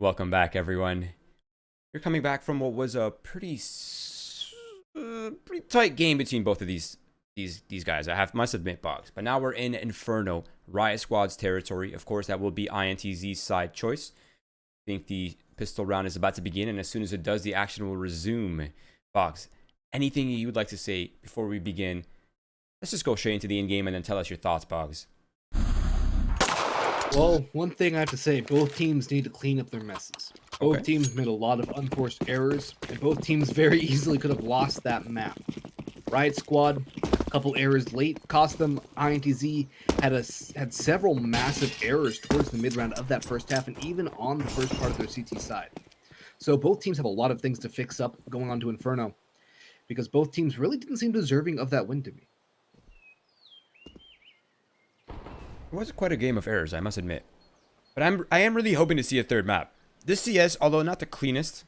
Welcome back, everyone. You're coming back from what was a pretty tight game between both of these guys. Must admit, Boggs. But now we're in Inferno, Riot Squad's territory. Of course, that will be INTZ's side choice. I think the pistol round is about to begin, and as soon as it does, the action will resume. Boggs, anything you would like to say before we begin? Let's just go straight into the in-game and then tell us your thoughts, Boggs. Well, one thing I have to say, both teams need to clean up their messes. Both teams made a lot of unforced errors, and both teams very easily could have lost that map. Riot Squad, a couple errors late, cost them. INTZ had several massive errors towards the mid-round of that first half, and even on the first part of their CT side. So both teams have a lot of things to fix up going on to Inferno, because both teams really didn't seem deserving of that win to me. It was quite a game of errors, I must admit. But I am really hoping to see a third map. This CS, although not the cleanest,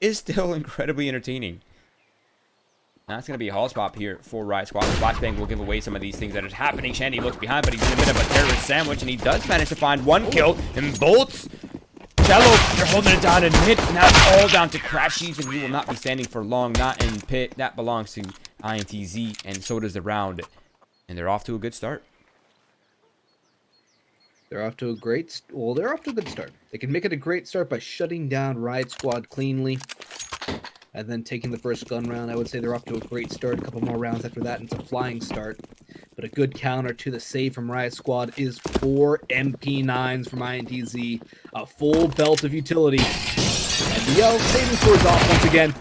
is still incredibly entertaining. Now it's going to be a hall swap here for Riot Squad. Flashbang will give away some of these things that are happening. Shandy looks behind, but he's in a bit of a terrorist sandwich, and he does manage to find one kill. And Bolts, Cello, they're holding it down in mid. Now it's all down to Crashies, and he will not be standing for long. Not in pit. That belongs to INTZ, and so does the round. And they're off to a good start. They're off to a good start. They can make it a great start by shutting down Riot Squad cleanly and then taking the first gun round. I would say they're off to a great start. A couple more rounds after that, and it's a flying start. But a good counter to the save from Riot Squad is 4 MP9s from INTZ. A full belt of utility. And the yell saving scores off once again.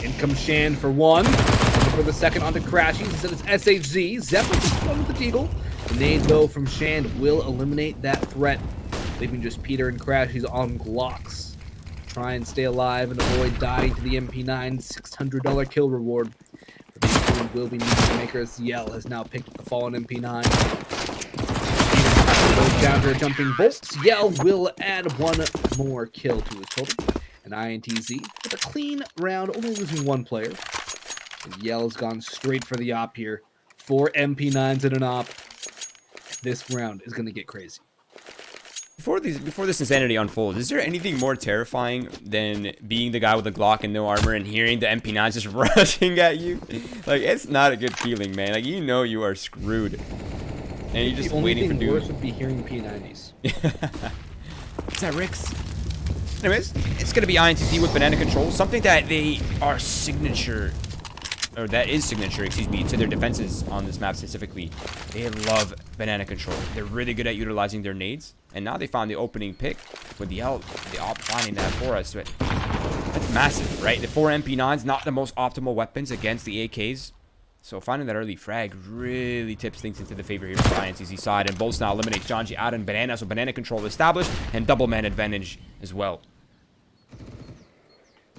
In comes Shand for one. And for the second onto Crashies. Instead it's SHZ. Zeppelin is one with the Deagle. The nade, though, from Shand will eliminate that threat, leaving just Peter and Crashies on Glocks. Try and stay alive and avoid dying to the MP9 $600 kill reward. But these two will be needed makers. Yell has now picked up the fallen MP9. Peter goes down to a jumping bolts. Yell will add one more kill to his total. And INTZ with a clean round, only losing one player. And Yell has gone straight for the op here. 4 MP9s and an op. This round is going to get crazy. Before this insanity unfolds, is there anything more terrifying than being the guy with the Glock and no armor and hearing the MP9s just rushing at you? Like, it's not a good feeling, man. Like, you know you are screwed. And you're just waiting for doom. The only thing worse would be hearing P90s. Is that Rick's? Anyways, it's going to be INTZ with banana control. Something that they are signature... or that is signature, excuse me, to their defenses on this map specifically. They love banana control. They're really good at utilizing their nades. And now they found the opening pick with the op finding that for us. But that's massive, right? The 4 MP9s, not the most optimal weapons against the AKs. So finding that early frag really tips things into the favor here for the INTZ side. And Bolts now eliminates Janji out and Banana. So banana control established and double man advantage as well.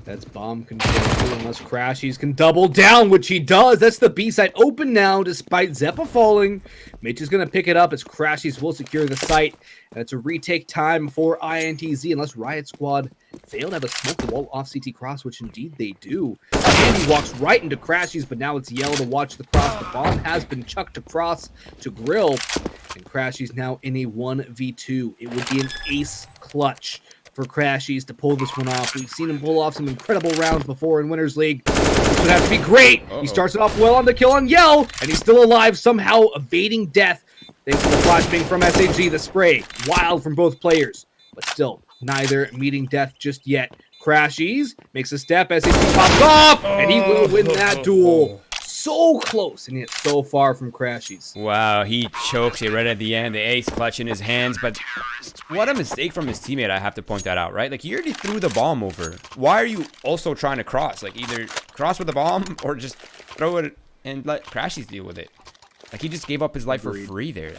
That's bomb control too, unless Crashies can double down, which he does. That's the B site open now, despite Zeppa falling. Mitch is going to pick it up as Crashies will secure the site. And it's a retake time for INTZ, unless Riot Squad fail to have a smoke the wall off CT cross, which indeed they do. And he walks right into Crashies, but now it's Yell to watch the cross. The bomb has been chucked across to Grill. And Crashies now in a 1v2. It would be an ace clutch for Crashies to pull this one off. We've seen him pull off some incredible rounds before in Winners League. This would have to be great. He starts it off well on the kill on Yell, and he's still alive, somehow evading death. Thanks to the flashbang from SHG, the spray. Wild from both players, but still neither meeting death just yet. Crashies makes a step, SHG pops off, and he will win that duel. So close, and yet so far from Crashies. Wow, he chokes it right at the end. The ace clutch in his hands, but what a mistake from his teammate, I have to point that out, right? Like, he already threw the bomb over. Why are you also trying to cross? Like, either cross with the bomb or just throw it and let Crashies deal with it. Like, he just gave up his life for free there.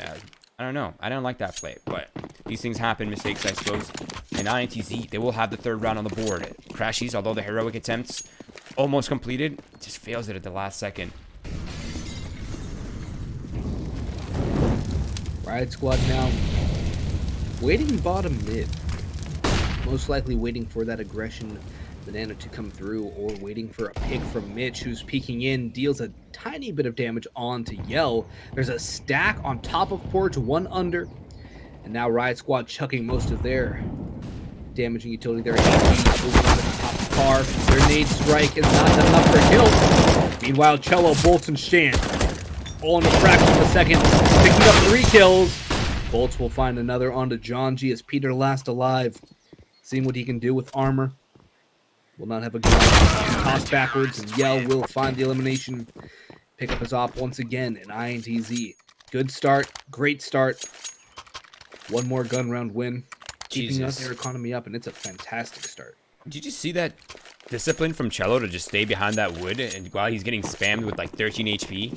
I don't know. I don't like that play, but these things happen, mistakes, I suppose. And INTZ, they will have the third round on the board. Crashies, although the heroic attempts almost completed, just fails it at the last second. Riot Squad now waiting bottom mid. Most likely waiting for that aggression Banana to come through, or waiting for a pick from Mitch, who's peeking in, deals a tiny bit of damage onto Yell. There's a stack on top of Porch, one under, and now Riot Squad chucking most of their damaging utility there. AG moving on to the top of the car. Their nade strike is not enough for kill. Meanwhile, Cello, Bolts, and Shan all in a fraction of a second, picking up 3 kills. Bolts will find another onto John G as Peter last alive, seeing what he can do with armor. Will not have a gun. Toss backwards, and Yell will find the elimination. Pick up his op once again in INTZ. Good start, great start. One more gun round win, keeping us their economy up, and it's a fantastic start. Did you just see that discipline from Cello to just stay behind that wood and while he's getting spammed with like 13 HP?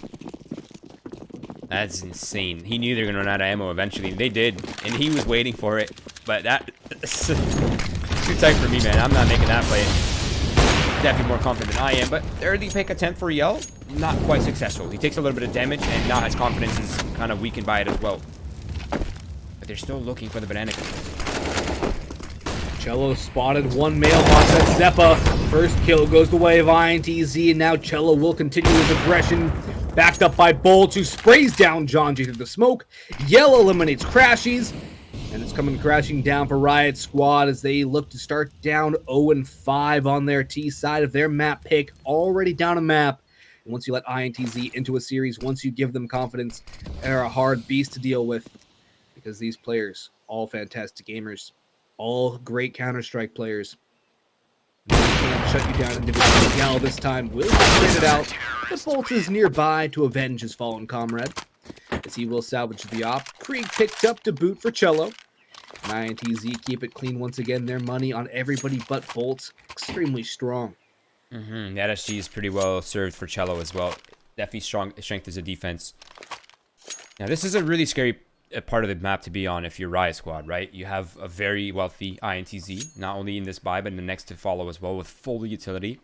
That's insane. He knew they were gonna run out of ammo eventually. They did, and he was waiting for it. But that's too tight for me, man. I'm not making that play. Definitely more confident than I am. But the early pick attempt for Yell, not quite successful. He takes a little bit of damage, and now his confidence is kind of weakened by it as well. But they're still looking for the banana control. Cello spotted one mailbox at Zeppa. First kill goes the way of INTZ, and now Cello will continue his aggression. Backed up by Bolts, who sprays down John G through the smoke. Yell eliminates Crashies, and it's coming crashing down for Riot Squad as they look to start down 0-5 on their T side of their map pick. Already down a map. And once you let INTZ into a series, once you give them confidence, they're a hard beast to deal with. Because these players, all fantastic gamers, all great Counter-Strike players. Can't shut you down individually. Gal this time will get it out, but Bolts is nearby to avenge his fallen comrade, as he will salvage the op. Krieg picked up to boot for Cello. And INTZ keep it clean once again. Their money on everybody but Bolts. Extremely strong. The SG is pretty well served for Cello as well. Definitely strength as a defense. Now this is a really scary part of the map to be on if you're Riot Squad, right? You have a very wealthy INTZ, not only in this buy, but in the next to follow as well with full utility.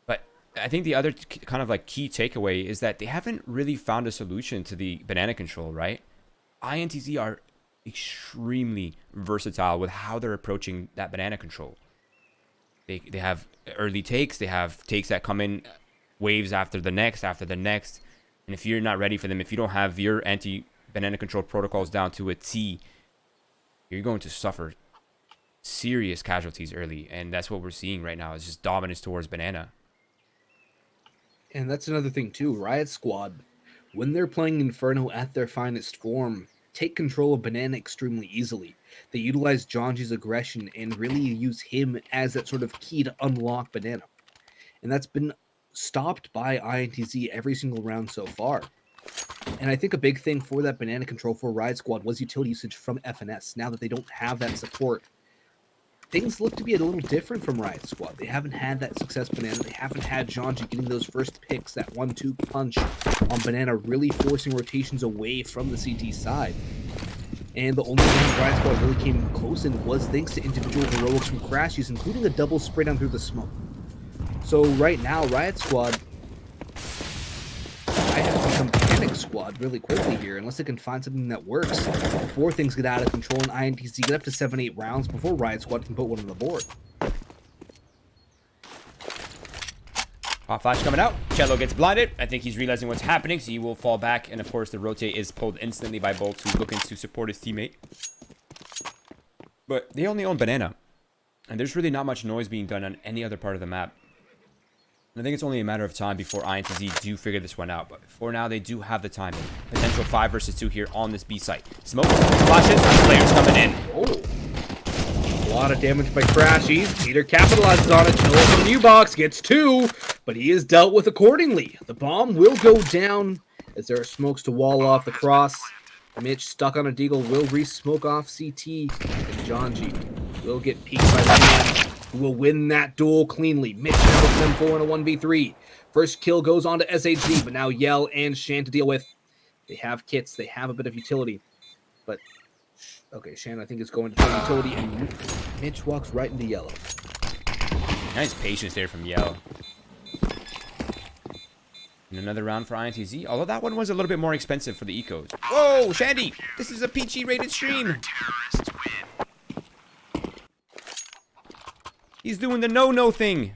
But I think the other kind of like key takeaway is that they haven't really found a solution to the banana control, right? INTZ are extremely versatile with how they're approaching that banana control. They have early takes, they have takes that come in waves after the next, and if you're not ready for them, if you don't have your banana control protocols down to a T, you're going to suffer serious casualties early, and that's what we're seeing right now. Is just dominance towards banana. And that's another thing too. Riot Squad, when they're playing Inferno at their finest form, take control of banana extremely easily. They utilize Jonji's aggression and really use him as that sort of key to unlock banana, and that's been stopped by INTZ every single round so far. And I think a big thing for that banana control for Riot Squad was utility usage from FNS. Now that they don't have that support, things look to be a little different from Riot Squad. They haven't had that success banana. They haven't had Jonji getting those first picks, that 1-2 punch on banana, really forcing rotations away from the CT side. And the only round Riot Squad really came close in was thanks to individual heroics from Crashies, including a double spray down through the smoke. So right now, Riot Squad, I have to become Panic Squad really quickly here, unless they can find something that works before things get out of control and INTZ get up to 7-8 rounds before Riot Squad can put one on the board. Hot flash coming out. Cello gets blinded. I think he's realizing what's happening, so he will fall back, and of course the rotate is pulled instantly by Bolts, who's looking to support his teammate. But they only own banana, and there's really not much noise being done on any other part of the map. I think it's only a matter of time before INTZ do figure this one out. But for now, they do have the timing. Potential 5 versus 2 here on this B site. Smoke, flashes, players coming in. Oh. A lot of damage by Crashies. Peter capitalizes on it. Cello from U-Box gets 2, but he is dealt with accordingly. The bomb will go down as there are smokes to wall off the cross. Mitch, stuck on a deagle, will re-smoke off CT. And John G will get peeked by the man, who will win that duel cleanly. Mitch handles them 4 in a 1v3. First kill goes on to SAG, but now Yell and Shan to deal with. They have kits, they have a bit of utility. But, okay, Shan I think is going to play utility, and Mitch walks right into Yellow. Nice patience there from Yell. And another round for INTZ, although that one was a little bit more expensive for the ecos. Whoa, Shandy! This is a PG-rated stream! He's doing the no-no thing.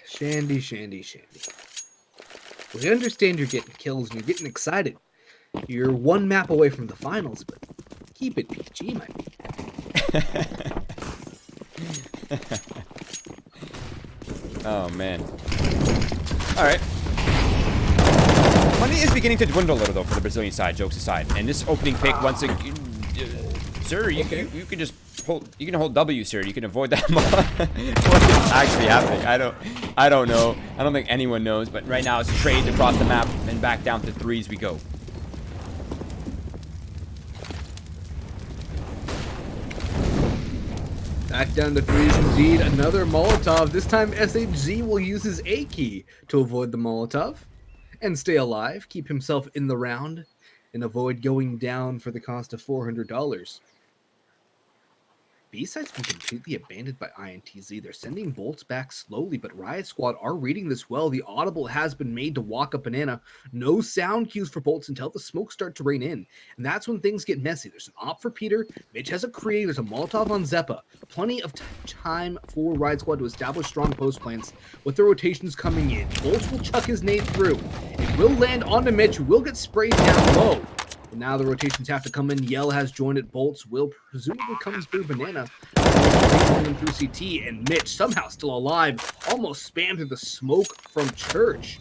Shandy. We understand you're getting kills and you're getting excited. You're one map away from the finals, but Keep it PG, my man. Oh, man. All right. Money is beginning to dwindle a little, though, for the Brazilian side, jokes aside. And this opening pick, once again, sir, you can just hold. You can hold W, sir. You can avoid that. What is actually happening? I don't know. I don't think anyone knows. But right now, it's trades across the map and back down to threes we go. Back down to threes indeed. Another Molotov. This time SHZ will use his A key to avoid the Molotov and stay alive, keep himself in the round, and avoid going down for the cost of $400. B-side's been completely abandoned by INTZ. They're sending bolts back slowly, but Riot Squad are reading this well. The audible has been made to walk up banana. No sound cues for bolts until the smoke start to rain in. And that's when things get messy. There's an op for Peter. Mitch has a Kree. There's a Molotov on Zeppa. Plenty of time for Riot Squad to establish strong post plants with the rotations coming in. Bolts will chuck his nade through. It will land onto Mitch, who will get sprayed down low. But now the rotations have to come in. Yell has joined it. Bolts will presumably come through banana. Coming through CT, and Mitch somehow still alive. Almost spammed through the smoke from Church.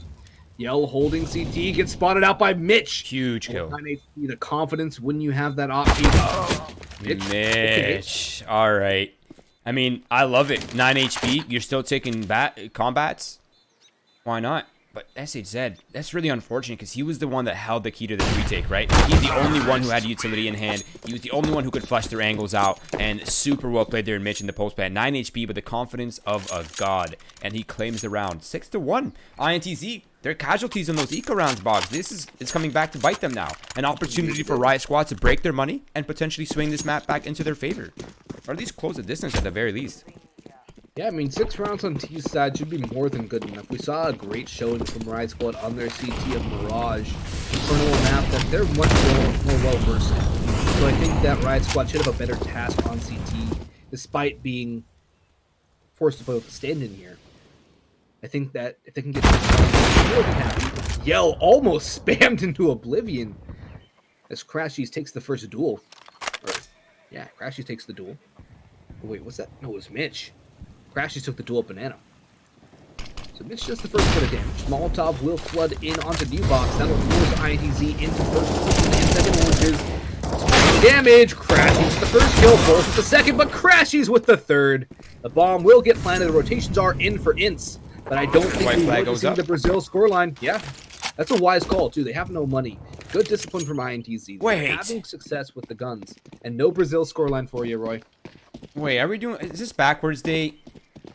Yell holding CT, gets spotted out by Mitch. Huge kill. 9 HP, the confidence when you have that op. Oh, Mitch. Okay. All right. I mean, I love it. 9 HP. You're still taking combats. Why not? But SHZ, that's really unfortunate because he was the one that held the key to this retake, right? He's the only one who had utility in hand. He was the only one who could flush their angles out, and super well played there in Mitch in the post plan. 9 HP, but the confidence of a god, and he claims the round. 6-1. INTZ, they're casualties in those eco rounds, Boggs. It's coming back to bite them now. An opportunity for Riot Squad to break their money and potentially swing this map back into their favor, or at least close the distance at the very least. Yeah, I mean, 6 rounds on T's side should be more than good enough. We saw a great showing from Riot Squad on their CT of Mirage. For a little map that they're much more well-versed in. So I think that Riot Squad should have a better task on CT, despite being forced to play with a stand-in here. I think that if they can get more than happy. Yell almost spammed into oblivion as Crashies takes the first duel. Yeah, Crashies takes the duel. Oh, wait, what's that? No, it was Mitch. Crashies took the duel banana. So Mitch does the first bit of damage. Molotov will flood in onto New Box. That'll force INTZ into first position and second oranges. Damage. Crashies with the first kill. Bolts with the second, but Crashies with the third. The bomb will get planted. The rotations are in for INTZ. But I don't think we will see the Brazil scoreline. Yeah, that's a wise call, too. They have no money. Good discipline from INTZ. They're having success with the guns. And no Brazil scoreline for you, Roy. Wait, are we doing... Is this backwards day?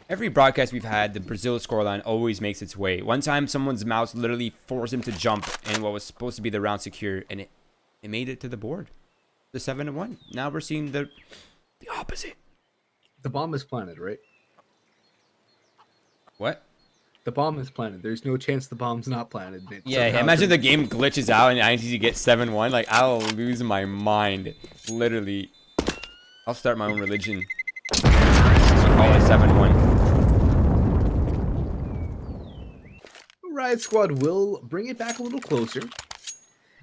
Every broadcast we've had, the Brazil scoreline always makes its way. One time, someone's mouse literally forced him to jump in what was supposed to be the round secure, and it made it to the board. The 7-1. Now we're seeing the opposite. The bomb is planted, right? What? The bomb is planted. There's no chance the bomb's not planted. Yeah, imagine the game glitches out and INTZ gets 7-1. Like, I'll lose my mind. Literally. I'll start my own religion. I'll call it 7-1. Riot Squad will bring it back a little closer.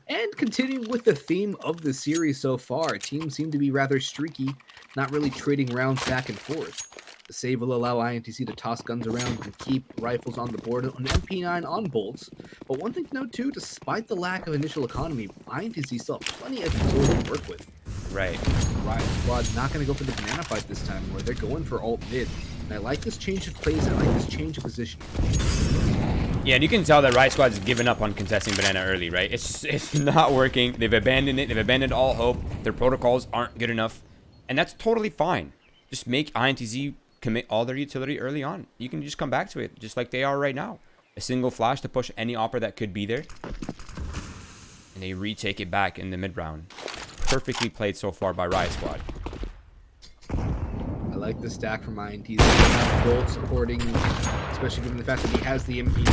And continue with the theme of the series so far. Teams seem to be rather streaky, not really trading rounds back and forth. The save will allow INTZ to toss guns around and keep rifles on the board on MP9 on bolts. But one thing to note too, despite the lack of initial economy, INTZ still have plenty of utility to work with. Right. Riot Squad not going to go for the banana fight this time, where they're going for alt mid. And I like this change of plays. I like this change of position. Yeah, and you can tell that Riot Squad's given up on contesting banana early, right? It's not working. They've abandoned it. They've abandoned all hope. Their protocols aren't good enough. And that's totally fine. Just make INTZ commit all their utility early on. You can just come back to it, just like they are right now. A single flash to push any opera that could be there. And they retake it back in the mid-round. Perfectly played so far by Riot Squad. I like the stack from INTZ. Bolt supporting, especially given the fact that he has the MP.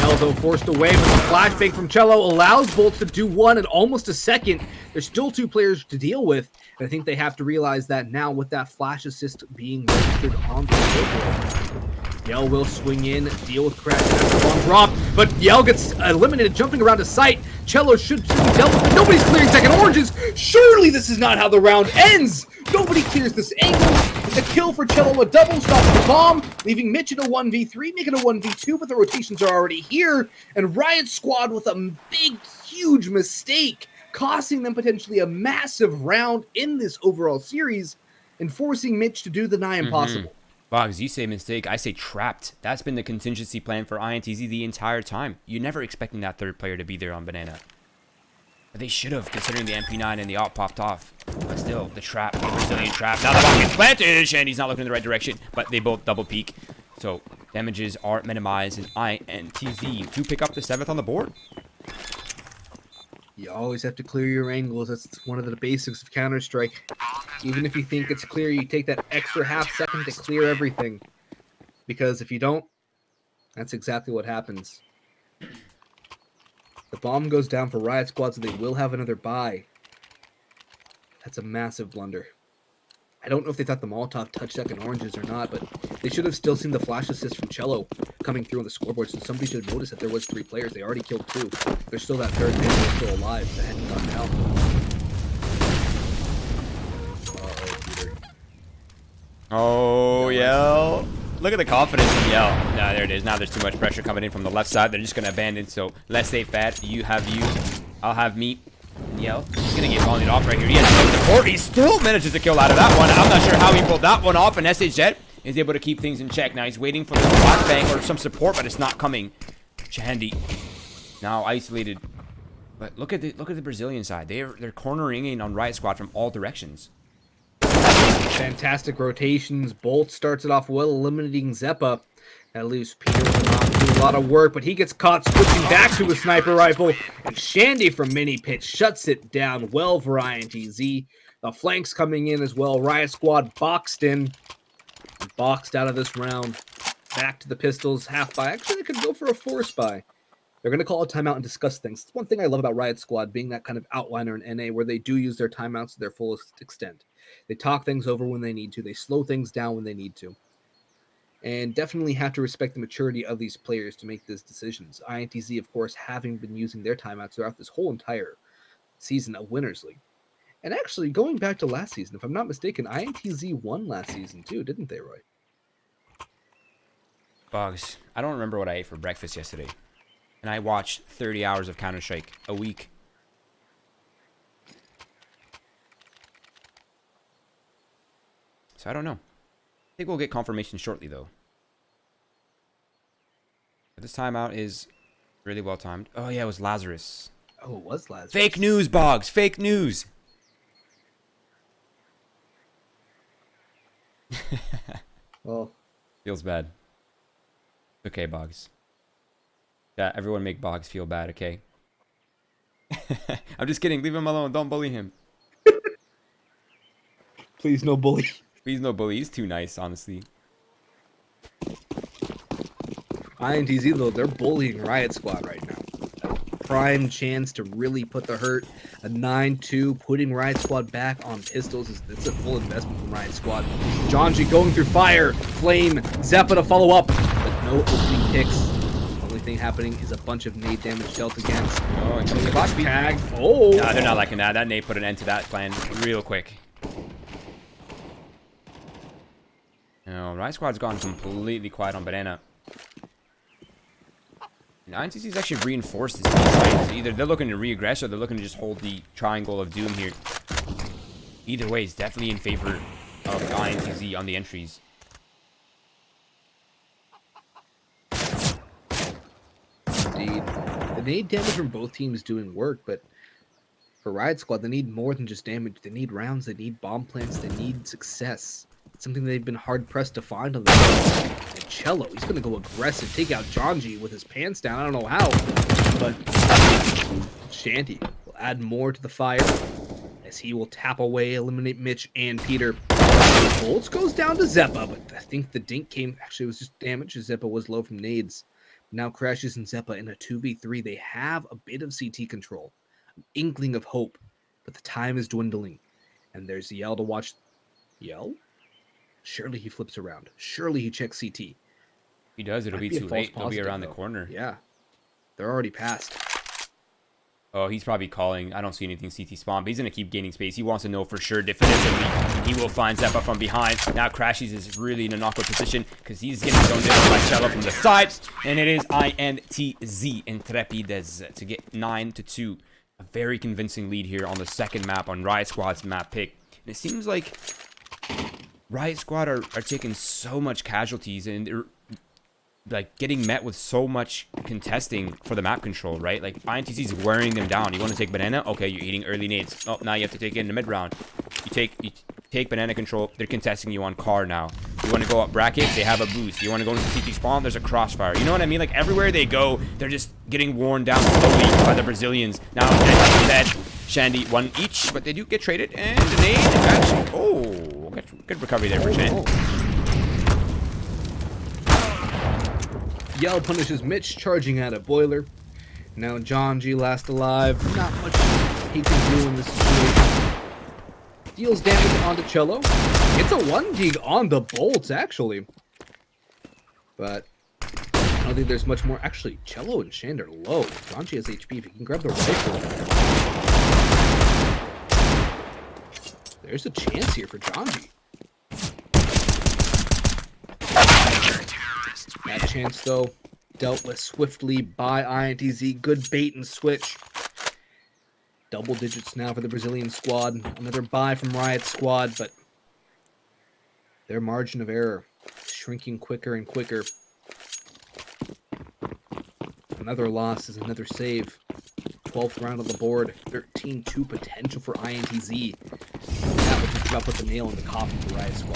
Elzo forced away, but the flashbang from Cello allows Bolts to do one in almost a second. There's still 2 players to deal with, and I think they have to realize that now with that flash assist being registered on the scoreboard. Yell will swing in, deal with Crash as the bomb dropped, but Yell gets eliminated, jumping around a site. Cello should be dealt with, but nobody's clearing second oranges. Surely this is not how the round ends. Nobody clears this angle. It's a kill for Cello, a double stop with the bomb, leaving Mitch in a 1v3, making a 1v2, but the rotations are already here. And Riot Squad with a big, huge mistake, costing them potentially a massive round in this overall series and forcing Mitch to do the nigh impossible. Boggs, you say mistake, I say trapped. That's been the contingency plan for INTZ the entire time. You're never expecting that third player to be there on Banana. But they should have, considering the MP9 and the AWP popped off. But still, the trap, the Brazilian trap. Now the bomb gets planted, and he's not looking in the right direction. But they both double peek. So damages are minimized, and INTZ do pick up the 7th on the board. You always have to clear your angles. That's one of the basics of Counter-Strike. Even if you think it's clear, you take that extra half second to clear everything. Because if you don't, that's exactly what happens. The bomb goes down for Riot Squad, so they will have another buy. That's a massive blunder. I don't know if they thought the Molotov touched second oranges or not, but they should have still seen the flash assist from Cello coming through on the scoreboard, so somebody should have noticed that there was 3 players. They already killed 2. There's still that third man who's still alive that hadn't gotten out. Peter. Oh, Yell. Look at the confidence in Yell. Nah, there it is. Now there's too much pressure coming in from the left side. They're just going to abandon, so let's stay fat. You have you. I'll have me. Yell. He's going to get volleyed off right here. He has no support. He still manages to kill out of that one. I'm not sure how he pulled that one off, and SHZ is able to keep things in check. Now he's waiting for the flashbang or some support, but it's not coming. Chandy now isolated. But look at the Brazilian side. They're cornering in on Riot Squad from all directions. Fantastic rotations. Bolt starts it off well, eliminating Zeppa. That leaves Peter with not doing a lot of work, but he gets caught switching back to a sniper rifle. And Shandy from Mini Pitch shuts it down well for INTZ. The flanks coming in as well. Riot Squad boxed in. Boxed out of this round. Back to the pistols. Half buy. Actually, they could go for a force buy. They're going to call a timeout and discuss things. It's one thing I love about Riot Squad being that kind of outliner in NA where they do use their timeouts to their fullest extent. They talk things over when they need to. They slow things down when they need to. And definitely have to respect the maturity of these players to make these decisions. INTZ, of course, having been using their timeouts throughout this whole entire season of Winners League. And actually, going back to last season, if I'm not mistaken, INTZ won last season too, didn't they, Roy? Boggs, I don't remember what I ate for breakfast yesterday. And I watched 30 hours of Counter-Strike a week. So I don't know. I think we'll get confirmation shortly, though. But this timeout is really well timed. Oh, yeah, it was Lazarus. Oh, it was Lazarus. Fake news, Boggs. Fake news. Well, feels bad. Okay, Boggs. Yeah, everyone make Boggs feel bad, okay? I'm just kidding. Leave him alone. Don't bully him. please no bully. Please no bully. He's too nice, honestly. INTZ, though, they're bullying Riot Squad right now. Prime chance to really put the hurt. A 9-2, putting Riot Squad back on pistols. It's a full investment from Riot Squad. Jonji going through fire. Flame. Zeppa to follow up. But no opening picks. Only thing happening is a bunch of nade damage dealt against. Oh, and the box tag. Oh! Nah, they're not liking that. That nade put an end to that plan real quick. No, Riot Squad's gone completely quiet on Banana. And INTZ's actually reinforced this fight. So either they're looking to re-aggress or they're looking to just hold the triangle of doom here. Either way, it's definitely in favor of INTZ on the entries. Indeed. The nade damage from both teams doing work, but for Riot Squad, they need more than just damage. They need rounds, they need bomb plants, they need success. It's something they've been hard-pressed to find on the team. And Cello, he's going to go aggressive, take out Jonji with his pants down. I don't know how, but Shanty will add more to the fire as he will tap away, eliminate Mitch and Peter. Bolts goes down to Zeppa, but I think the dink came, actually it was just damage. Zeppa was low from nades. Now crashes in Zeppa in a 2v3. They have a bit of CT control, an inkling of hope, but the time is dwindling. And there's Yell to watch. Yell? Surely he flips around. Surely he checks CT. He does. It'll be too late. He'll be around the corner. Yeah. They're already past. Oh, he's probably calling. I don't see anything CT spawn, but he's going to keep gaining space. He wants to know for sure definitively. He will find Zeppa from behind. Now Crashies is really in an awkward position because he's getting zoned in by Cello from the side. And it is INTZ, Intrepides, to get 9-2. A very convincing lead here on the second map on Riot Squad's map pick. And it seems like Riot Squad are taking so much casualties and they're like getting met with so much contesting for the map control, right? Like INTZ is wearing them down. You want to take banana? Okay, you're eating early nades. Oh, now you have to take it in the mid round. You take banana control. They're contesting you on car now. You want to go up bracket? They have a boost. You want to go into CT spawn? There's a crossfire. You know what I mean? Like everywhere they go, they're just getting worn down slowly by the Brazilians. Now that Shandy one each, but they do get traded and the nade actually. Oh, good recovery there for Shandy. Yell punishes Mitch, charging out a boiler. Now John G last alive. Not much he can do in this situation. Deals damage onto Cello. It's a 1 gig on the bolts, actually. But I don't think there's much more. Actually, Cello and Shand are low. John G has HP. If he can grab the rifle. There's a chance here for John G. That chance, though, dealt with swiftly by INTZ. Good bait and switch. Double digits now for the Brazilian squad. Another buy from Riot Squad, but their margin of error shrinking quicker and quicker. Another loss is another save. 12th round on the board. 13-2 potential for INTZ. That was just about put the nail in the coffin for Riot Squad.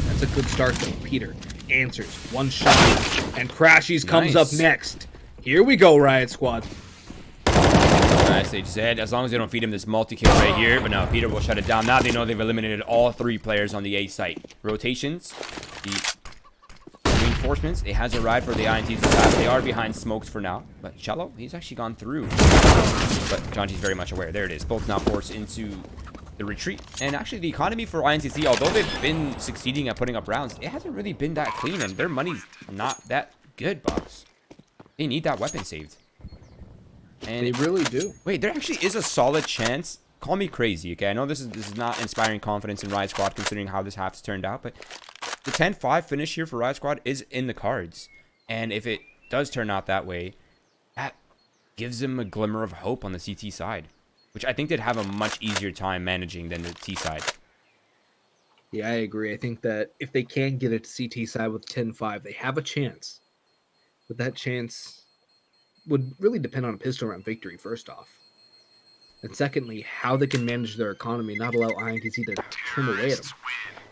That's a good start, though. Peter answers. One shot. And Crashies comes up next. Here we go, Riot Squad. Nice, they said, as long as they don't feed him this multi-kill right here. But no, Peter will shut it down. Now they know they've eliminated all 3 players on the A site. Rotations. The reinforcements. It has arrived for the INTZ side. They are behind smokes for now. But Cello, he's actually gone through. But John G's very much aware. There it is. Both now forced into the retreat. And actually the economy for INTZ, although they've been succeeding at putting up rounds, it hasn't really been that clean and their money's not that good, Boggs. They need that weapon saved. And they really do. Wait, there actually is a solid chance. Call me crazy, okay? I know this is not inspiring confidence in Riot Squad considering how this half's turned out, but the 10-5 finish here for Riot Squad is in the cards. And if it does turn out that way, that gives them a glimmer of hope on the CT side, which I think they'd have a much easier time managing than the T side. Yeah, I agree. I think that if they can get it to CT side with 10-5, they have a chance. But that chance would really depend on a pistol round victory, first off. And secondly, how they can manage their economy, not allow INTZ to turn away at them.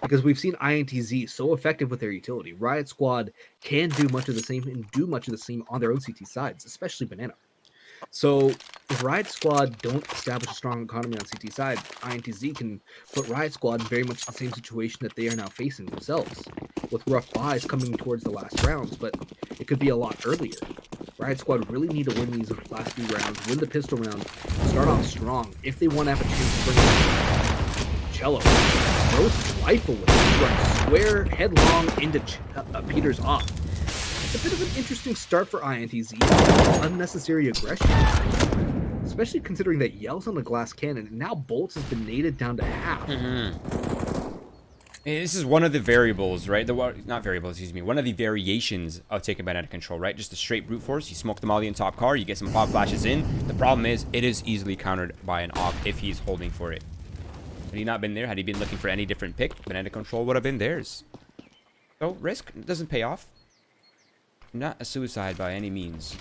Because we've seen INTZ so effective with their utility. Riot Squad can do much of the same and do much of the same on their own CT sides, especially Banana. So if Riot Squad don't establish a strong economy on CT side, INTZ can put Riot Squad in very much the same situation that they are now facing themselves, with rough buys coming towards the last rounds, but it could be a lot earlier. Riot Squad really need to win these last few rounds, win the pistol round, start off strong if they want to have a chance to bring in Cello. Throws rifle with it, runs square headlong into Peter's off. It's a bit of an interesting start for INTZ. Unnecessary aggression, especially considering that Yell's on the glass cannon, and now Bolts has been naded down to half. This is one of the variables, right? Not variables, excuse me. One of the variations of taking banana control, right? Just a straight brute force. You smoke the molly in top car. You get some pop flashes in. The problem is, it is easily countered by an op if he's holding for it. Had he not been there, had he been looking for any different pick, banana control would have been theirs. So risk doesn't pay off. Not a suicide by any means.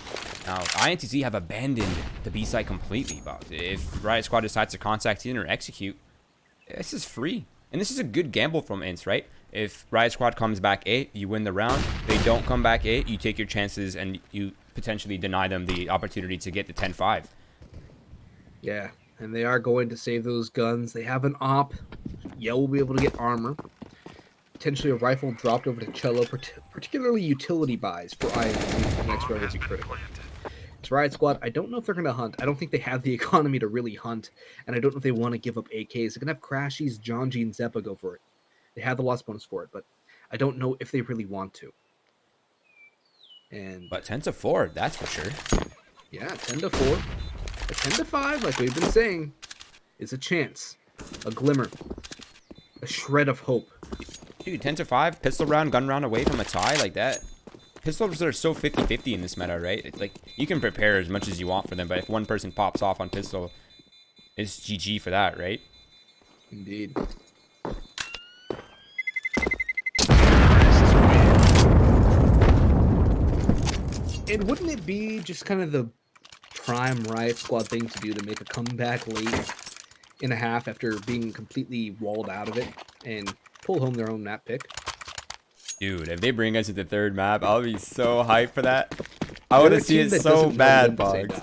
Now, INTZ have abandoned the B site completely, but if Riot Squad decides to contact in or execute, this is free. And this is a good gamble from INTZ, right? If Riot Squad comes back A, you win the round. They don't come back A, you take your chances and you potentially deny them the opportunity to get the 10-5. Yeah, and they are going to save those guns. They have an op. Yell will be able to get armor. Potentially a rifle dropped over to Cello, particularly utility buys for INTZ. The next round would be critical. It's Riot Squad. I don't know if they're going to hunt. I don't think they have the economy to really hunt, and I don't know if they want to give up AKs. They're going to have Crashies, John G, and Zeppa go for it. They have the loss bonus for it, but I don't know if they really want to. But 10-4, that's for sure. Yeah, 10-4. A 10-5, like we've been saying, is a chance, a glimmer, a shred of hope. Dude, 10-5, pistol round, gun round away from a tie like that. Pistols are so 50-50 in this meta, right? Like, you can prepare as much as you want for them, but if one person pops off on pistol, it's GG for that, right? Indeed. And wouldn't it be just kind of the prime Riot Squad thing to do to make a comeback late in a half after being completely walled out of it and pull home their own map pick? Dude, if they bring us to the third map, I'll be so hyped for that. I want to see it so bad, Boggs.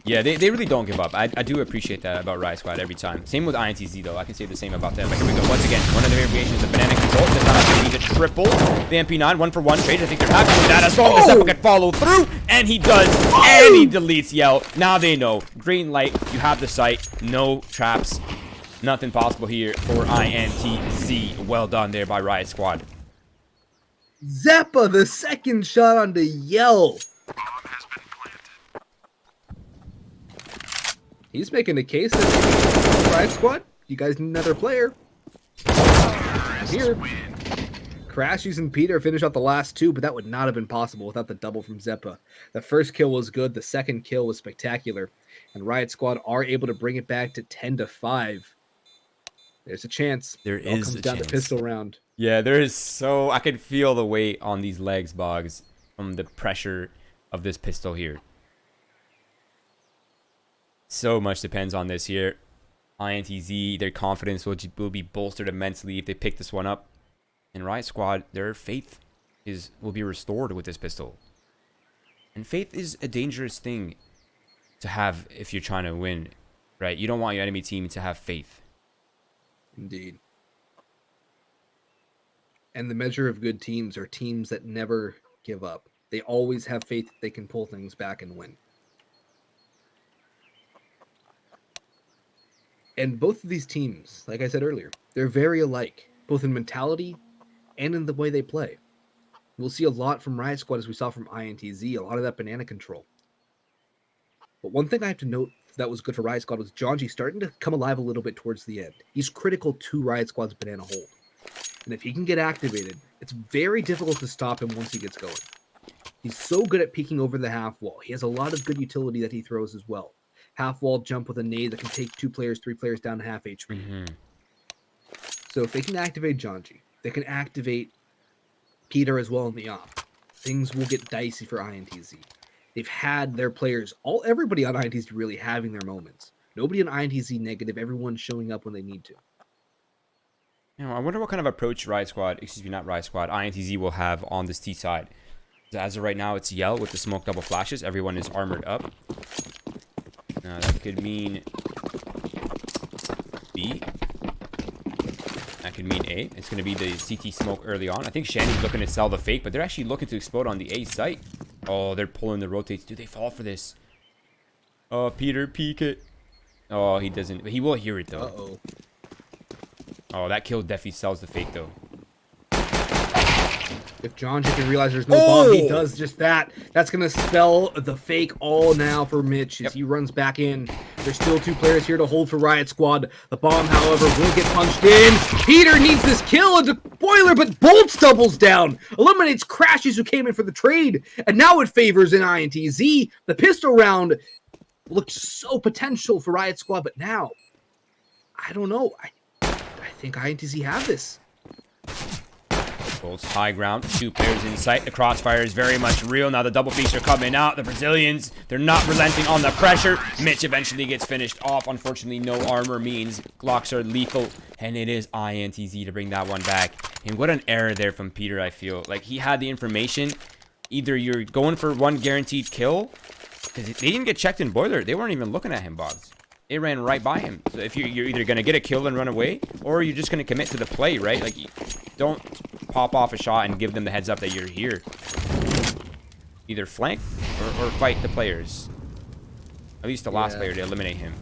Yeah, they really don't give up. I do appreciate that about Riot Squad every time. Same with INTZ, though. I can say the same about them. But here we go. Once again, one of the variations of banana control. This time I think a triple. The MP9, 1-for-1 trade. I think they're happy with that as long as Seppa can follow through. And he does. And he deletes Yell. Now they know. Green light. You have the sight. No traps. Nothing possible here for INTZ. Well done there by Riot Squad. Zeppa, the second shot on the Yell. He's making a case that Riot Squad, you guys need another player. Here, Crashies and Peter finish off the last two, but that would not have been possible without the double from Zeppa. The first kill was good, the second kill was spectacular, and Riot Squad are able to bring it back to 10-5. There's a chance. There is a down chance. To pistol round. Yeah, there is so... I can feel the weight on these legs, Boggs, from the pressure of this pistol here. So much depends on this here. INTZ, their confidence will be bolstered immensely if they pick this one up. And Riot Squad, their faith will be restored with this pistol. And faith is a dangerous thing to have if you're trying to win, right? You don't want your enemy team to have faith. Indeed. And the measure of good teams are teams that never give up. They always have faith that they can pull things back and win. And both of these teams, like I said earlier, they're very alike, both in mentality and in the way they play. We'll see a lot from Riot Squad as we saw from INTZ, a lot of that banana control. But one thing I have to note that was good for Riot Squad was Jonji starting to come alive a little bit towards the end. He's critical to Riot Squad's banana hold. And if he can get activated, it's very difficult to stop him once he gets going. He's so good at peeking over the half wall. He has a lot of good utility that he throws as well. Half wall jump with a nade that can take 2 players, 3 players down to half HP. So if they can activate Jonji, they can activate Peter as well in the op. Things will get dicey for INTZ. They've had their players, everybody on INTZ really having their moments. Nobody on INTZ negative, everyone's showing up when they need to. You know, I wonder what kind of approach INTZ will have on this T side. As of right now, it's Yell with the smoke double flashes. Everyone is armored up. That could mean B. That could mean A. It's going to be the CT smoke early on. I think Shandy's looking to sell the fake, but they're actually looking to explode on the A site. Oh, they're pulling the rotates. Do they fall for this? Oh, Peter, peek it. Oh, he doesn't. He will hear it, though. Uh-oh. Oh, that kill definitely sells the fake, though. If Jonji can realize there's no bomb, he does just that. That's going to spell the fake all now for Mitch as he runs back in. There's still 2 players here to hold for Riot Squad. The bomb, however, will get punched in. Peter needs this kill into Boiler, but Bolts doubles down. Eliminates Crashies who came in for the trade. And now it favors in INTZ. The pistol round looked so potential for Riot Squad, but now, I don't know. I think INTZ have this. Bolts high ground, 2 players in sight. The crossfire is very much real. Now the double feature coming out. The Brazilians, they're not relenting on the pressure. Mitch eventually gets finished off. Unfortunately, no armor means Glocks are lethal. And it is INTZ to bring that one back. And what an error there from Peter, I feel. Like, he had the information. Either you're going for 1 guaranteed kill. Because they didn't get checked in Boiler. They weren't even looking at him, Boggs. It ran right by him. So if you're either going to get a kill and run away, or you're just going to commit to the play, right? Like, don't pop off a shot and give them the heads up that you're here. Either flank or fight the players. At least the last player to eliminate him.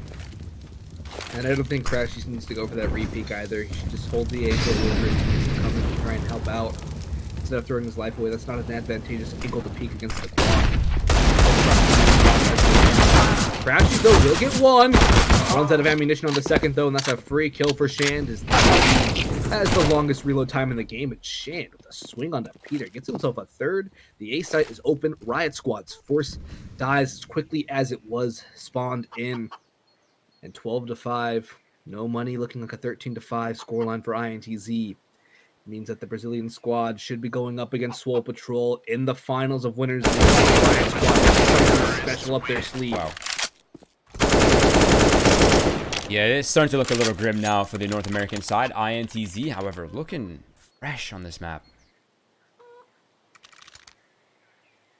And I don't think Crashies needs to go for that repeat either. He should just hold the A for whoever needs to come in and try and help out. Instead of throwing his life away, that's not an advantageous angle to peek against the clock. Crashes, though, will get one. Runs out of ammunition on the second, though, and that's a free kill for Shand. Has the longest reload time in the game, but Shand with a swing onto Peter gets himself a third. The A site is open. Riot Squad's force dies as quickly as it was spawned in. And 12-5, no money, looking like a 13-5 scoreline for INTZ. Means that the Brazilian squad should be going up against Swole Patrol in the finals of winners. Riot Squad has something special up their sleeve. Wow. Yeah, it's starting to look a little grim now for the North American side. INTZ, however, looking fresh on this map.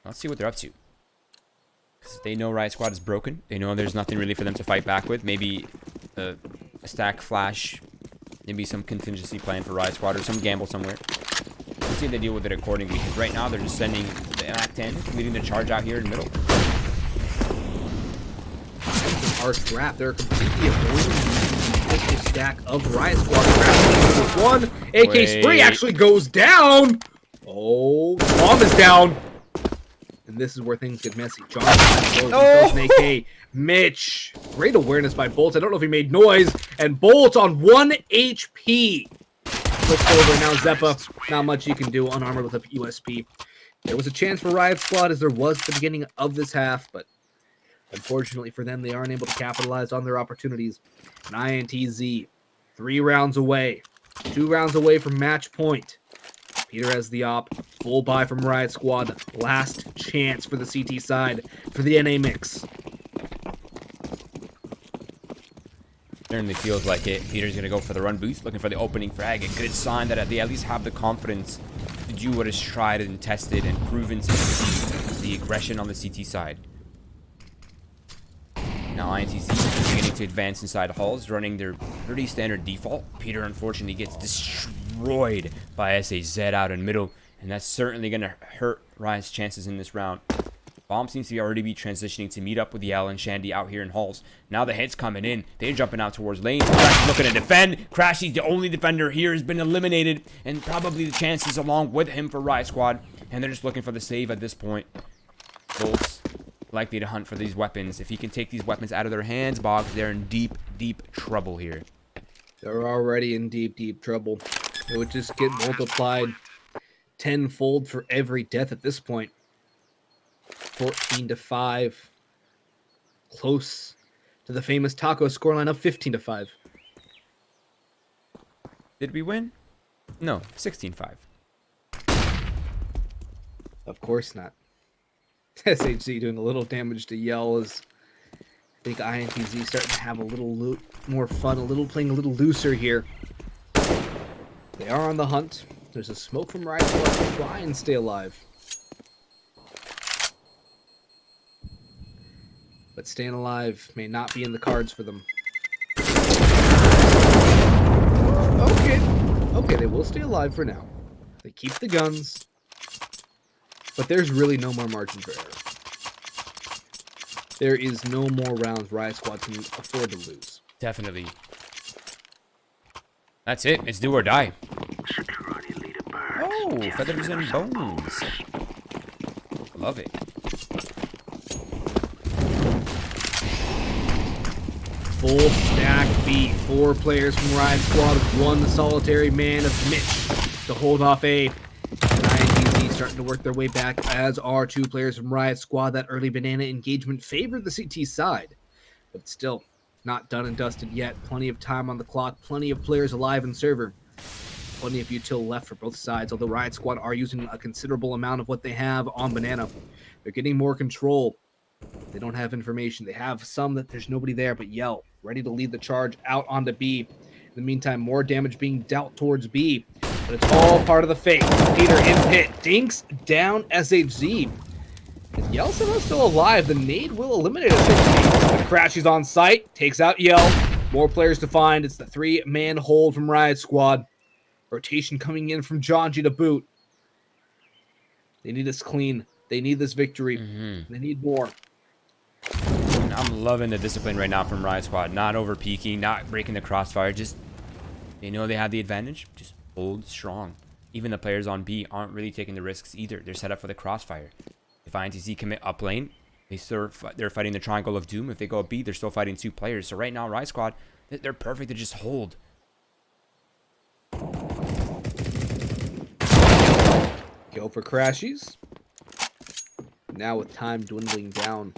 Let's see what they're up to. Because they know Riot Squad is broken. They know there's nothing really for them to fight back with. Maybe a stack flash. Maybe some contingency plan for Riot Squad or some gamble somewhere. Let's see if they deal with it accordingly. Because right now they're just sending the MAC-10, leading the charge out here in the middle. Our trap, they're completely avoiding the stack of Riot Squad. One AK Spree actually goes down. Oh, bomb is down. And this is where things get messy. John goes an AK. Mitch, great awareness by Bolt. I don't know if he made noise. And Bolt on 1 HP. Flips over now. Zeppa, not much you can do unarmored with a USP. There was a chance for Riot Squad as there was at the beginning of this half, but unfortunately for them, they aren't able to capitalize on their opportunities. And INTZ, 3 rounds away. 2 rounds away from match point. Peter has the op. Full buy from Riot Squad. Last chance for the CT side for the NA mix. Certainly feels like it. Peter's going to go for the run boost, looking for the opening frag. A good sign that they at least have the confidence to do what is tried and tested and proven to succeed. The aggression on the CT side. Now INTZ is beginning to advance inside halls, running their pretty standard default. Peter unfortunately gets destroyed by SAZ out in middle, and that's certainly going to hurt Riot's chances in this round. Bomb seems to already be transitioning to meet up with Yell and Shandy out here in halls. Now the hits coming in. They're jumping out towards lanes. Crash looking to defend. Crashy's the only defender here, has been eliminated, and probably the chances along with him for Riot Squad. And they're just looking for the save at this point. Bolts likely to hunt for these weapons. If he can take these weapons out of their hands, Boggs, they're in deep, deep trouble here. They're already in deep, deep trouble. It would just get multiplied tenfold for every death at this point. 14-5. Close to the famous Taco scoreline of 15-5. Did we win? No, 16-5. Of course not. SHC doing a little damage to Yell as I think INTZ starting to have a little more fun, playing a little looser here. They are on the hunt. There's a smoke from Riot Squad to try and stay alive. But staying alive may not be in the cards for them. Okay, they will stay alive for now. They keep the guns. But there's really no more margin for error. There is no more rounds Riot Squad can afford to lose. Definitely. That's it. It's do or die. Oh, feathers and bones. Love it. Full stack B. 4 players from Riot Squad, 1 solitary man of Mitch to hold off A. And INTZ starting to work their way back, as are 2 players from Riot Squad. That early banana engagement favored the CT side, but still not done and dusted yet. Plenty of time on the clock, plenty of players alive in server. Plenty of util left for both sides, although Riot Squad are using a considerable amount of what they have on banana. They're getting more control. They don't have information. They have some that there's nobody there, but Yell ready to lead the charge out onto B. In the meantime, more damage being dealt towards B, but it's all part of the fake. Peter in pit, dinks down SHZ. And Yell somehow still alive. The nade will eliminate SHZ. The crash is on site, takes out Yell. More players to find. It's the 3-man hold from Riot Squad. Rotation coming in from Jonji to boot. They need this clean. They need this victory. They need more. I'm loving the discipline right now from Riot Squad. Not over peaking, not breaking the crossfire. Just, they know they have the advantage. Just hold strong. Even the players on B aren't really taking the risks either. They're set up for the crossfire. If INTZ commit up lane, They're fighting the triangle of doom. If they go B, they're still fighting 2 players. So right now, Riot Squad, they're perfect to just hold. Kill for Crashies. Now with time dwindling down,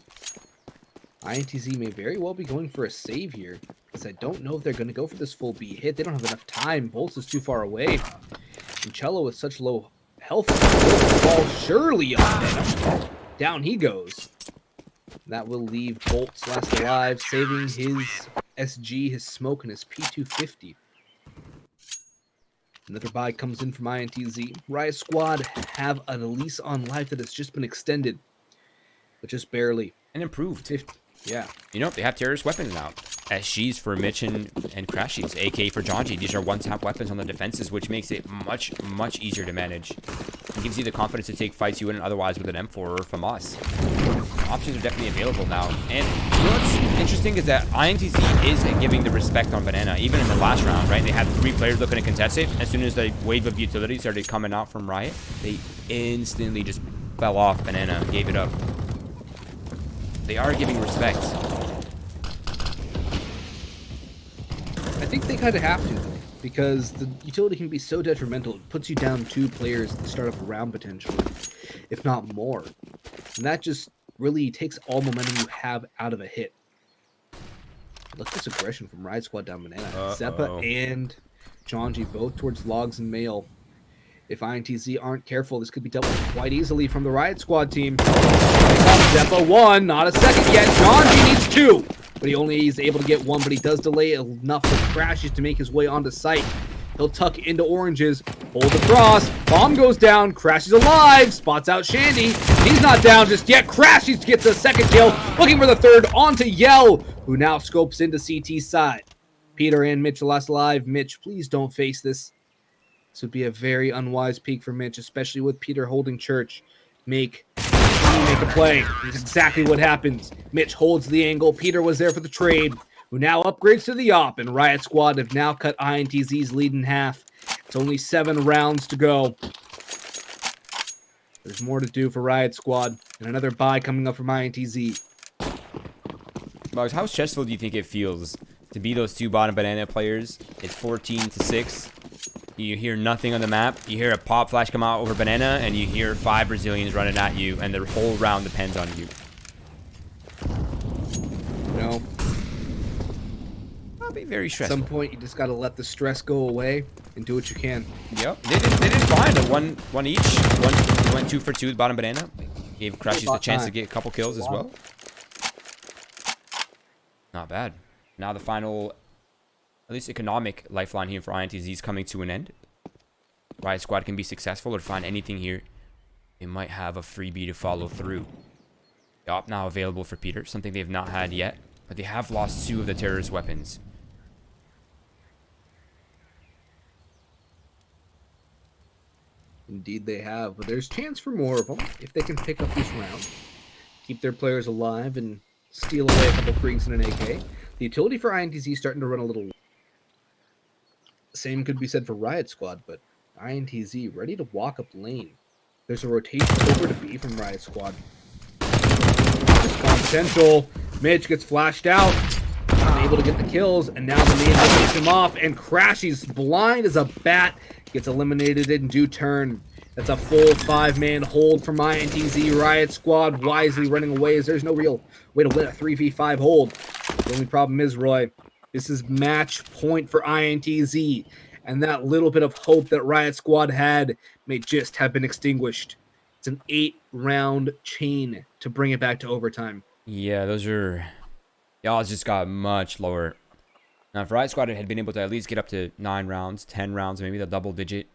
INTZ may very well be going for a save here, because I don't know if they're going to go for this full B hit. They don't have enough time. Bolts is too far away. And Cello with such low health fall surely on him. Down he goes. That will leave Bolts last alive, saving his SG, his smoke, and his P250. Another buy comes in from INTZ. Riot Squad have a lease on life that has just been extended, but just barely. And improved. 50. Yeah. You know, they have terrorist weapons now. SGs for Mitch and Crashies. AK for Janji. These are one-tap weapons on the defenses, which makes it much, much easier to manage. It gives you the confidence to take fights you wouldn't otherwise with an M4 or FAMAS. Options are definitely available now. And you know what's interesting is that INTZ is giving the respect on Banana. Even in the last round, right? They had 3 players looking to contest it. As soon as the wave of utility started coming out from Riot, they instantly just fell off Banana, gave it up. They are giving respect. I think they kind of have to, though, because the utility can be so detrimental. It puts you down 2 players at the start of a round, potentially, if not more. And that just really takes all momentum you have out of a hit. Look at this aggression from Riot Squad down Banana. Zeppa and Janji both towards Logs and Mail. If INTZ aren't careful, this could be doubled quite easily from the Riot Squad team. Zeppa 1, not a second yet. Janji needs 2, but he only is able to get 1, but he does delay enough for Crashes to make his way onto site. He'll tuck into oranges, hold across, bomb goes down, Crashes alive, spots out Shandy. He's not down just yet. Crashes gets a second kill, looking for the third onto Yell, who now scopes into CT side. Peter and Mitch last alive. Mitch, please don't face this. This would be a very unwise peek for Mitch, especially with Peter holding church. Make a play. That's exactly what happens. Mitch holds the angle. Peter was there for the trade, who now upgrades to the op, and Riot Squad have now cut INTZ's lead in half. It's only 7 rounds to go. There's more to do for Riot Squad, and another buy coming up from INTZ. Boggs, how stressful do you think it feels to be those 2 bottom Banana players? It's 14-6. You hear nothing on the map. You hear a pop flash come out over Banana, and you hear 5 Brazilians running at you, and the whole round depends on you. No. That'll be very At stressful. some point, you just got to let the stress go away and do what you can. Yep, they did fine. One each. One went 2 for 2 with bottom Banana. Gave Crashies the chance to get a couple kills as well. Not bad. Now the final, at least economic lifeline here for INTZ is coming to an end. Riot Squad can be successful or find anything here. They might have a freebie to follow through. The op now available for Peter, something they've not had yet, but they have lost 2 of the terrorist weapons. Indeed they have, but there's chance for more of them if they can pick up this round, keep their players alive, and steal away a couple Kriegs and an AK. The utility for INTZ is starting to run a little. Same could be said for Riot Squad, but INTZ ready to walk up lane. There's a rotation over to B from Riot Squad. Spawn potential. Mitch gets flashed out. Unable to get the kills, and now the main takes him off, and Crashies blind as a bat gets eliminated in due turn. That's a full 5-man hold from INTZ. Riot Squad wisely running away as there's no real way to win a 3v5 hold. The only problem is, Roy, this is match point for INTZ, and that little bit of hope that Riot Squad had may just have been extinguished. It's an 8-round chain to bring it back to overtime. Yeah, those are... Y'all just got much lower. Now, if Riot Squad had been able to at least get up to 9 rounds, 10 rounds, maybe the double digit,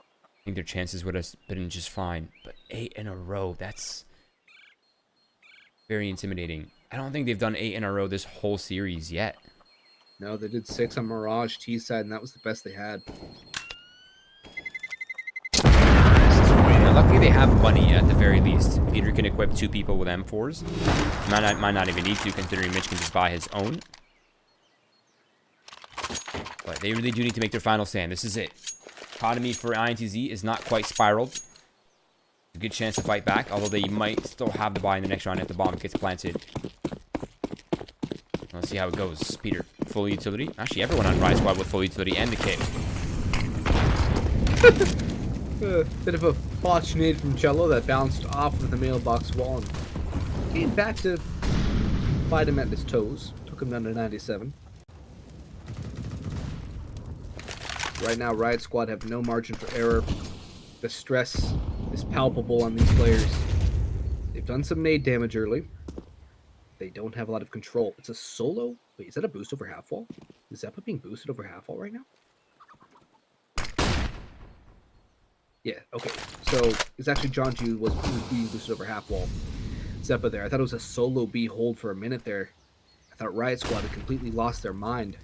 I think their chances would have been just fine. But 8 in a row, that's very intimidating. I don't think they've done 8 in a row this whole series yet. No, they did 6 on Mirage T side, and that was the best they had. Now, luckily, they have money at the very least. Peter can equip 2 people with M4s. Might not even need to, considering Mitch can just buy his own. But they really do need to make their final stand. This is it. Economy for INTZ is not quite spiraled. A good chance to fight back, although they might still have the buy in the next round if the bomb gets planted. Let's see how it goes. Peter, full utility. Actually, everyone on Riot Squad with full utility and the kick. Bit of a botch nade from Cello that bounced off of the mailbox wall and came back to fight him at his toes. Took him down to 97. Right now, Riot Squad have no margin for error. The stress is palpable on these players. They've done some nade damage early. They don't have a lot of control. It's a solo. Wait, is that a boost over half wall? Is Zeppa being boosted over half wall right now? Yeah, okay. So it's actually John G was being boosted over half wall. Zeppa there. I thought it was a solo B hold for a minute there. I thought Riot Squad had completely lost their mind.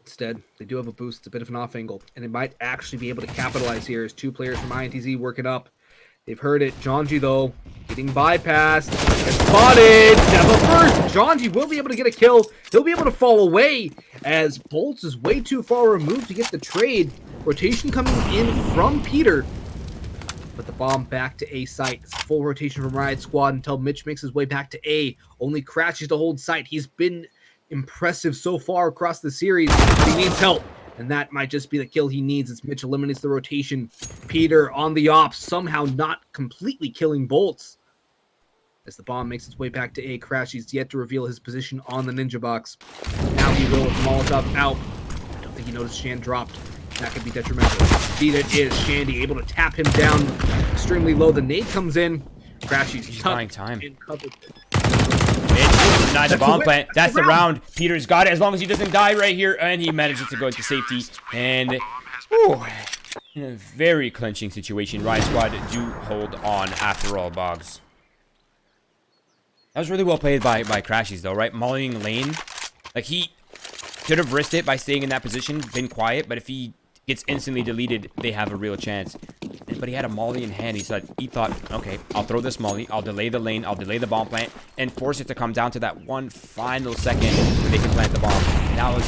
Instead, they do have a boost. It's a bit of an off angle, and it might actually be able to capitalize here as two players from INTZ working up. They've heard it. Jonji, though, getting bypassed. And spotted. Zeppa first. Jonji will be able to get a kill. He'll be able to fall away as Bolts is way too far removed to get the trade. Rotation coming in from Peter. But the bomb back to A site. It's full rotation from Riot Squad until Mitch makes his way back to A. Only crashes to hold site. He's been impressive so far across the series. But he needs help. And that might just be the kill he needs as Mitch eliminates the rotation. Peter on the ops, somehow not completely killing Bolts. As the bomb makes its way back to A, Crash, he's yet to reveal his position on the ninja box. Now he will with Molotov out. I don't think he noticed Shan dropped. That could be detrimental. Indeed it is. Shandy able to tap him down extremely low. The nade comes in. Crash, he's buying time. Covered. Denied the bomb plant. That's the round. Peter's got it as long as he doesn't die right here. And he manages to go into safety. And in a very clinching situation, Riot Squad do hold on after all, Boggs. That was really well played by Crashies though, right? Mollying lane. Like he could have risked it by staying in that position, been quiet, but if he gets instantly deleted, they have a real chance. But he had a molly in hand. He thought, okay, I'll throw this molly, I'll delay the lane, I'll delay the bomb plant, and force it to come down to that one final second where they can plant the bomb. And that was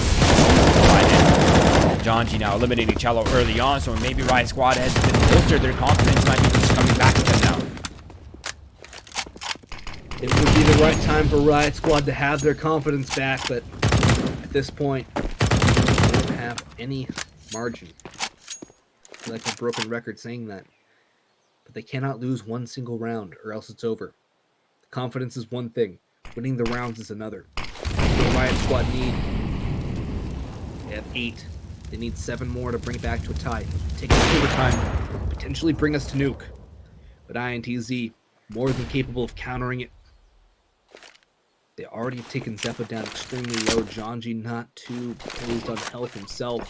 John G now eliminating Cello early on, so maybe Riot Squad has been bolstered. Their confidence might be just coming back to them now. It would be the right time for Riot Squad to have their confidence back, but at this point, they don't have any margin. I feel like a broken record saying that. But they cannot lose one single round, or else it's over. Confidence is one thing. Winning the rounds is another. What Riot Squad need? They have 8. They need 7 more to bring it back to a tie. Take it to overtime. Potentially bring us to nuke. But INTZ, more than capable of countering it. They already have taken Zeppa down extremely low. Jonji not too posed on health himself.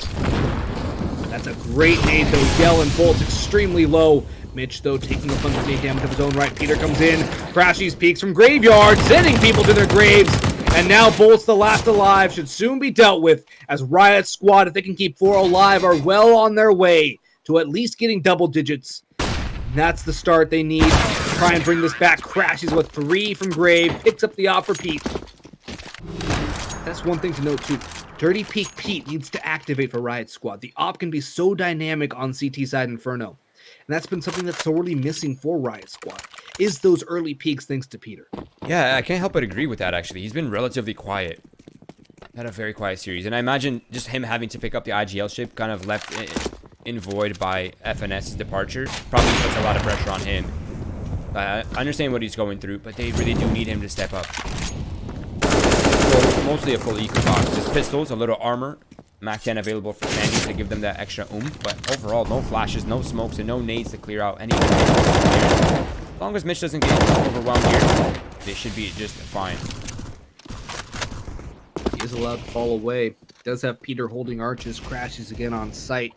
That's a great nade though. Yell and Bolt's extremely low. Mitch though taking a bunch of nade damage of his own right. Peter comes in. Crashies peeks from graveyard, sending people to their graves. And now Bolt's the last alive. Should soon be dealt with as Riot Squad, if they can keep 4 alive, are well on their way to at least getting double digits. And that's the start they need to try and bring this back. Crashes with 3 from grave. Picks up the op for Pete. That's one thing to note too. Dirty Peak Pete needs to activate for Riot Squad. The op can be so dynamic on CT side Inferno. And that's been something that's sorely missing for Riot Squad, is those early peaks thanks to Peter. Yeah, I can't help but agree with that, actually. He's been relatively quiet. Had a very quiet series. And I imagine just him having to pick up the IGL ship, kind of left in void by FNS's departure, probably puts a lot of pressure on him. I understand what he's going through, but they really do need him to step up. So, mostly a full eco box. Just pistols, a little armor, Mac 10 available for Sandy to give them that extra but overall, no flashes, no smokes, and no nades to clear out any. As long as Mitch doesn't get overwhelmed here, they should be just fine. He is allowed to fall away. Does have Peter holding arches, crashes again on site.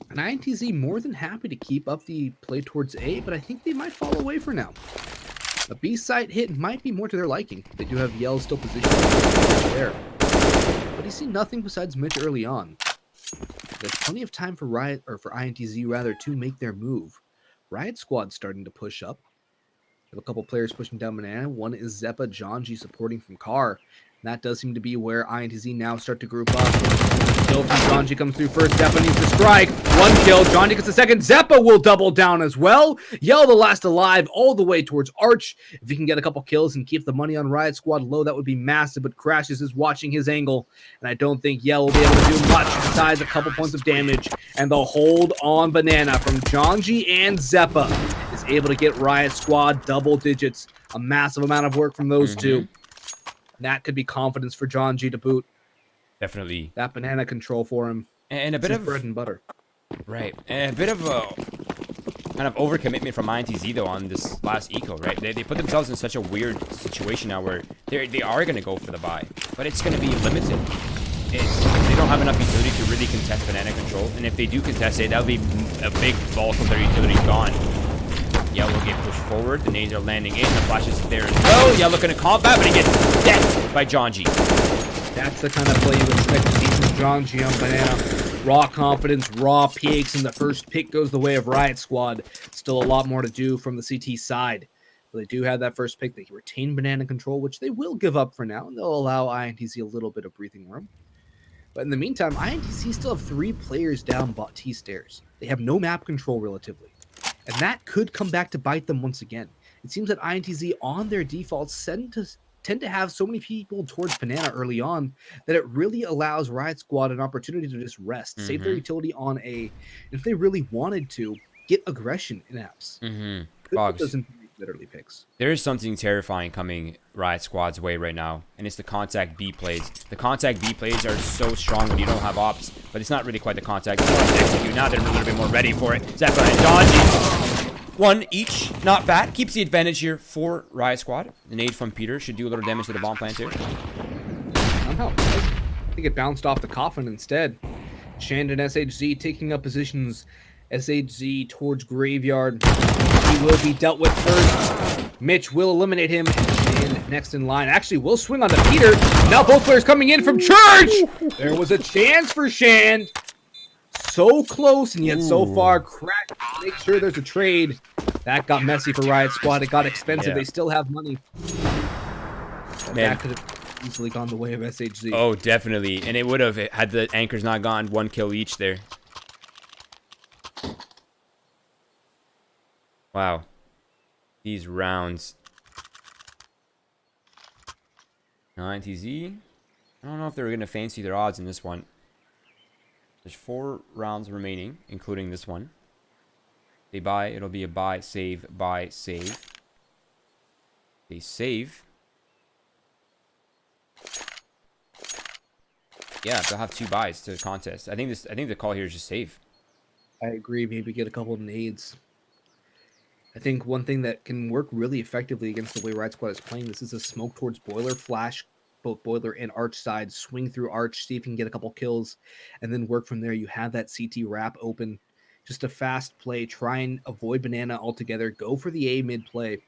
And INTZ more than happy to keep up the play towards A, but I think they might fall away for now. A B site hit might be more to their liking. They do have Yell still positioned there. But he's seen nothing besides Mitch early on. There's plenty of time for INTZ rather to make their move. Riot Squad starting to push up. We have a couple players pushing down Banana. One is Zeppa, Jonji supporting from Car. That does seem to be where INTZ now start to group up. Kill from Janji comes through first. Zeppa needs to strike. One kill. Janji gets the second. Zeppa will double down as well. Yell the last alive all the way towards Arch. If he can get a couple kills and keep the money on Riot Squad low, that would be massive. But Crashes is watching his angle, and I don't think Yell will be able to do much besides a couple points of damage. And the hold on Banana from Janji and Zeppa is able to get Riot Squad double digits. A massive amount of work from those two. That could be confidence for Janji to boot. Definitely. That banana control for him. And a bit of bread and butter. Right. And a bit of a kind of overcommitment from INTZ though on this last eco, right? They put themselves in such a weird situation now where they are going to go for the buy, but it's going to be limited. They don't have enough utility to really contest banana control, and if they do contest it, that'll be a big bulk of their utility gone. Yellow will get pushed forward. The nades are landing in. The flash is there as well. Yellow looking to combat, but he gets decked by Janji. That's the kind of play you expect to see from Janji on Banana. Raw confidence, raw peaks, and the first pick goes the way of Riot Squad. Still a lot more to do from the CT side. But they do have that first pick. They can retain banana control, which they will give up for now, and they'll allow INTZ a little bit of breathing room. But in the meantime, INTZ still have 3 players down bot T stairs. They have no map control relatively. And that could come back to bite them once again. It seems that INTZ on their defaults tend to have so many people towards Banana early on that it really allows Riot Squad an opportunity to just rest, save their utility on A, and if they really wanted to, get aggression in apps. Boggs. Doesn't literally picks. There is something terrifying coming Riot Squad's way right now, and it's the contact B plays. The contact B plays are so strong when you don't have ops, but it's not really quite the contact. Now they're a little bit more ready for it. Zeppa and Janji. 1 each, not bad. Keeps the advantage here for Riot Squad. The nade from Peter should do a little damage to the bomb plant here. Somehow, I think it bounced off the coffin instead. Shand and SHZ taking up positions. SHZ towards Graveyard. He will be dealt with first. Mitch will eliminate him. And next in line actually will swing onto Peter. Now both players coming in from Church. There was a chance for Shand. So close and yet so far cracked. Make sure there's a trade. That got messy for Riot Squad. It got expensive. Yeah. They still have money. Man. That could have easily gone the way of SHZ. Oh, definitely. And it would have had the anchors not gone 1 kill each there. Wow. These rounds. INTZ. I don't know if they're going to fancy their odds in this one. There's 4 rounds remaining, including this one. They buy, it'll be a buy, save, buy, save. They save. Yeah, they'll have 2 buys to the contest. I think the call here is just save. I agree. Maybe get a couple of nades. I think one thing that can work really effectively against the way Riot Squad is playing this is a smoke towards Boiler, flash both Boiler and Arch sides, swing through Arch, see if you can get a couple kills, and then work from there. You have that CT wrap open. Just a fast play. Try and avoid Banana altogether. Go for the A mid play.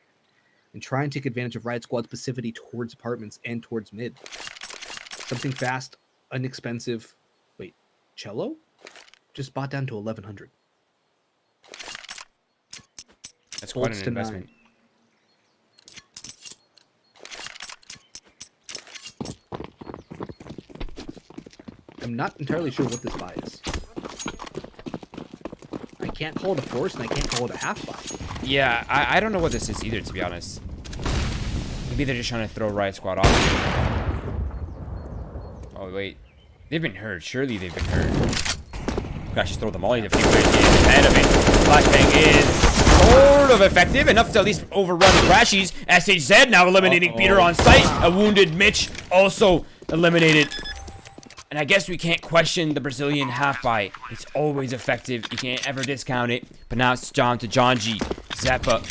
And try and take advantage of Riot Squad's passivity towards apartments and towards mid. Something fast, inexpensive. Wait, Cello? Just bought down to 1100. That's quite an investment. 9. I'm not entirely sure what this buy is. I can't call it a force and I can't call it a half buy. Yeah, I don't know what this is either, to be honest. Maybe they're just trying to throw Riot Squad off. Oh, wait. They've been hurt. Surely they've been hurt. Gosh, just throw them all in a few ways. Ahead of it. Flashbang is sort of effective. Enough to at least overrun Crashies. SHZ now eliminating Peter on site. A wounded Mitch also eliminated. And I guess we can't question the Brazilian half-buy. It's always effective. You can't ever discount it. But now it's down to Janji. Zeppa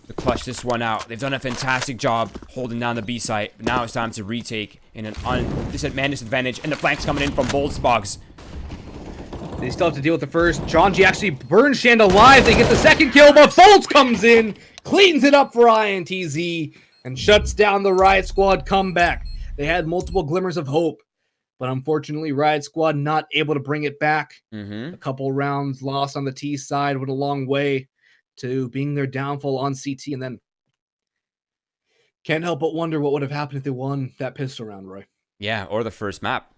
to clutch this one out. They've done a fantastic job holding down the B site. But now it's time to retake in an man disadvantage. And the flanks coming in from Boggs. They still have to deal with the first. Janji actually burns Shand alive. They get the second kill, but Bolts comes in, cleans it up for INTZ, and shuts down the Riot Squad comeback. They had multiple glimmers of hope. But unfortunately, Riot Squad not able to bring it back. A couple rounds lost on the T side went a long way to being their downfall on CT. And then can't help but wonder what would have happened if they won that pistol round, Roy. Yeah, or the first map.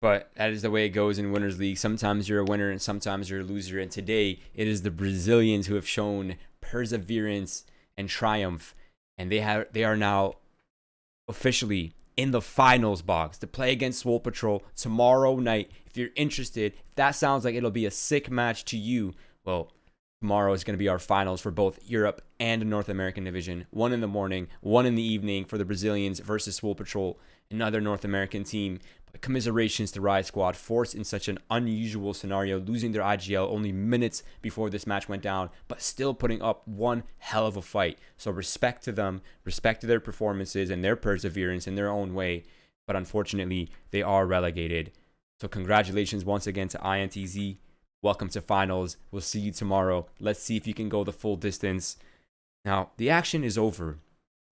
But that is the way it goes in Winners League. Sometimes you're a winner and sometimes you're a loser. And today it is the Brazilians who have shown perseverance and triumph. And they are now officially in the finals, Boggs, to play against Swole Patrol tomorrow night. If you're interested, if that sounds like it'll be a sick match to you, well, tomorrow is going to be our finals for both Europe and North American Division. 1 in the morning, 1 in the evening for the Brazilians versus Swole Patrol, another North American team. But commiserations to Riot Squad, forced in such an unusual scenario, losing their IGL only minutes before this match went down, but still putting up one hell of a fight. So respect to them, respect to their performances and their perseverance in their own way. But unfortunately, they are relegated. So congratulations once again to INTZ. Welcome to finals. We'll see you tomorrow. Let's see if you can go the full distance. Now, the action is over.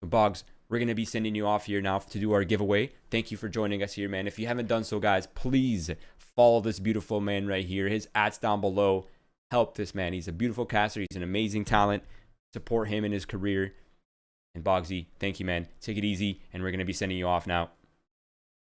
So Boggs, we're going to be sending you off here now to do our giveaway. Thank you for joining us here, man. If you haven't done so, guys, please follow this beautiful man right here. His ad's down below. Help this man. He's a beautiful caster. He's an amazing talent. Support him in his career. And Boggsy, thank you, man. Take it easy, and we're going to be sending you off now.